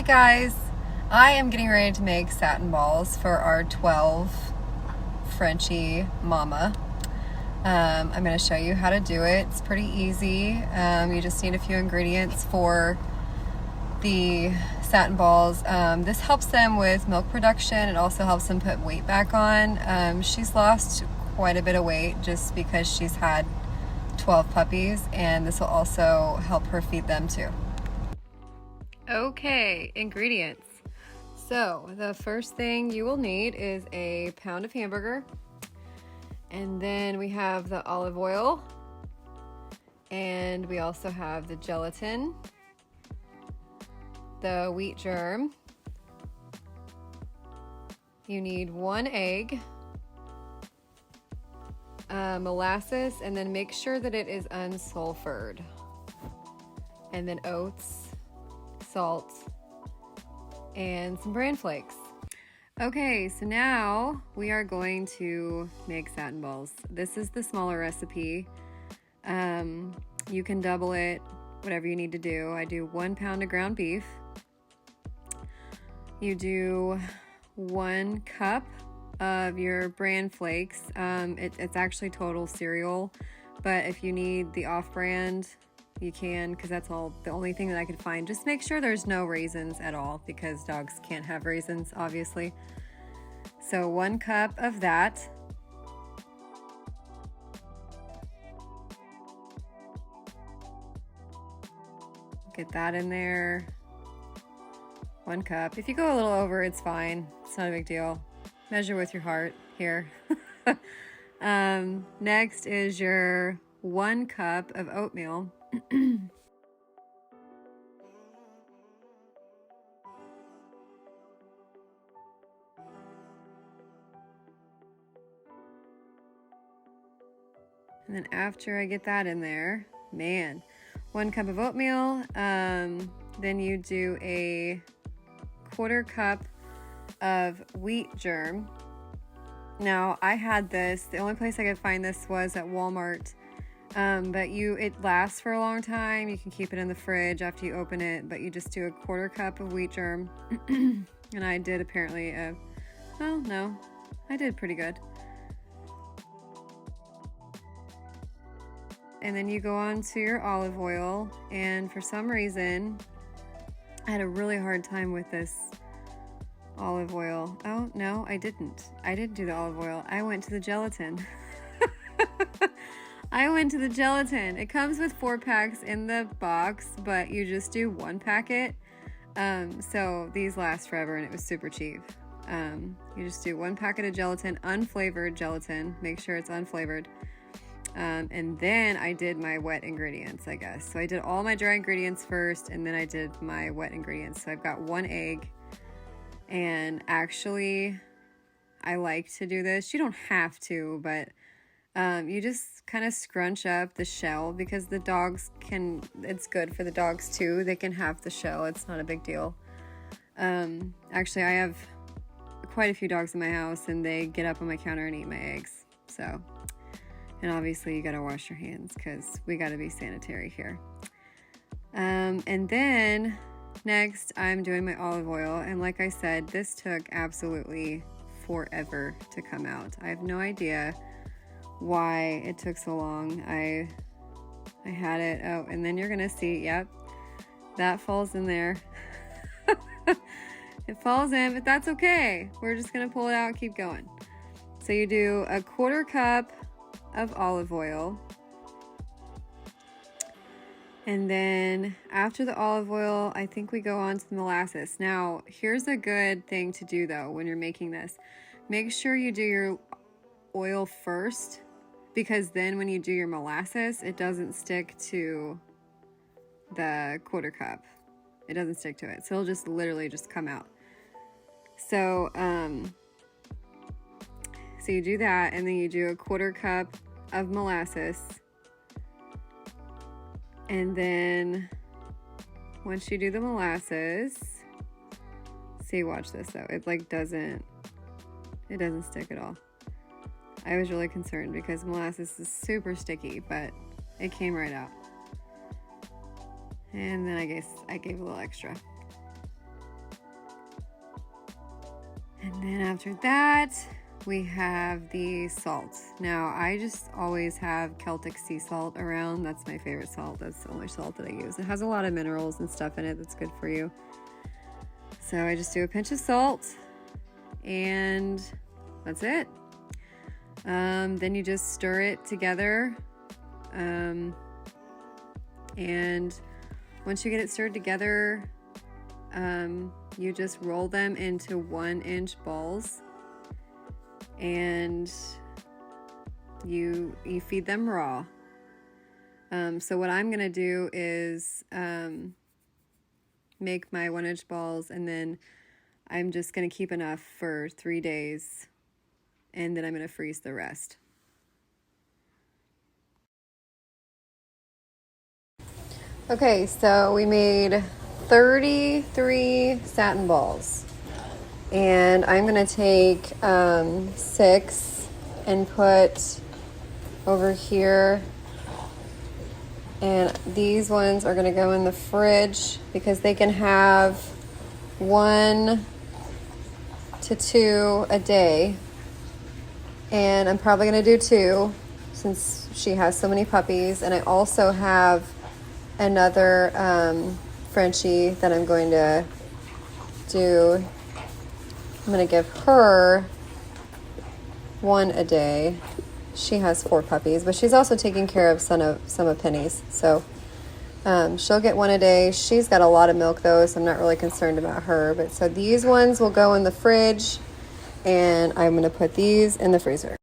guys, I am getting ready to make satin balls for our 12 Frenchie mama. I'm going to show you how to do it. It's pretty easy. You just need a few ingredients for the satin balls. This helps them with milk production. It also helps them put weight back on. She's lost quite a bit of weight just because she's had 12 puppies, and this will also help her feed them too. Okay, ingredients. So the first thing you will need is a pound of hamburger, and then we have the olive oil, and we also have the gelatin, the wheat germ. You need 1 egg, molasses, and then make sure that it is unsulfured, and then oats, salt, and some bran flakes. Okay, so now we are going to make satin balls. This is the smaller recipe. You can double it, whatever you need to do. I do 1 pound of ground beef. You do 1 cup of your bran flakes. It's actually total cereal, but if you need the off-brand, you can, because that's the only thing that I could find. Just make sure there's no raisins at all, because dogs can't have raisins, obviously. So 1 cup of that. Get that in there. 1 cup. If you go a little over, it's fine. It's not a big deal. Measure with your heart here. Next is your 1 cup of oatmeal. And then after I get that in there, 1 cup of oatmeal, then you do a 1/4 cup of wheat germ. Now, I had this, the only place I could find this was at Walmart, but it lasts for a long time. You can keep it in the fridge after you open it, but you just do a 1/4 cup of wheat germ. And I did apparently, oh no, I did pretty good. And then you go on to your olive oil, and for some reason, I had a really hard time with this olive oil. Oh, no, I didn't. I didn't do the olive oil. I went to the gelatin. I went to the gelatin. It comes with 4 packs in the box, but you just do 1 packet. So these last forever, and it was super cheap. You just do 1 packet of gelatin, unflavored gelatin. Make sure it's unflavored. And then I did my wet ingredients, I guess. So I did all my dry ingredients first, and then I did my wet ingredients. So I've got 1 egg. And actually, I like to do this. You don't have to, but you just kind of scrunch up the shell, because the dogs it's good for the dogs too. They can have the shell. It's not a big deal. Actually, I have quite a few dogs in my house, and they get up on my counter and eat my eggs. So, and obviously you got to wash your hands, because we got to be sanitary here. And then next, I'm doing my olive oil, and like I said, this took absolutely forever to come out. I have no idea why it took so long. I had it, oh, and then you're gonna see, yep, that falls in there. It falls in, but that's okay. We're just gonna pull it out and keep going. So you do a 1/4 cup of olive oil. And then after the olive oil, I think we go on to the molasses. Now, here's a good thing to do though when you're making this. Make sure you do your oil first, because then when you do your molasses, it doesn't stick to the 1/4 cup. It doesn't stick to it. So it'll just literally just come out. So, so you do that, and then you do a 1/4 cup of molasses. And then once you do the molasses, see, watch this though. It doesn't stick at all. I was really concerned because molasses is super sticky, but it came right out. And then I guess I gave a little extra. then after that, we have the salt. Now, I just always have Celtic sea salt around. That's my favorite salt. That's the only salt that I use. It has a lot of minerals and stuff in it that's good for you. So I just do a pinch of salt, and that's it. Then you just stir it together. And once you get it stirred together, you just roll them into 1-inch balls, and you feed them raw. So what I'm gonna do is make my 1-inch balls, and then I'm just gonna keep enough for 3 days, and then I'm gonna freeze the rest. Okay, so we made 33 satin balls, and I'm gonna take 6 and put over here, and these ones are gonna go in the fridge because they can have 1 to 2 a day, and I'm probably gonna do 2 since she has so many puppies. And I also have another Frenchie that I'm going to do. I'm going to give her 1 a day. She has 4 puppies, but she's also taking care of some of Penny's. So she'll get 1 a day. She's got a lot of milk though, so I'm not really concerned about her. But so these ones will go in the fridge, and I'm going to put these in the freezer.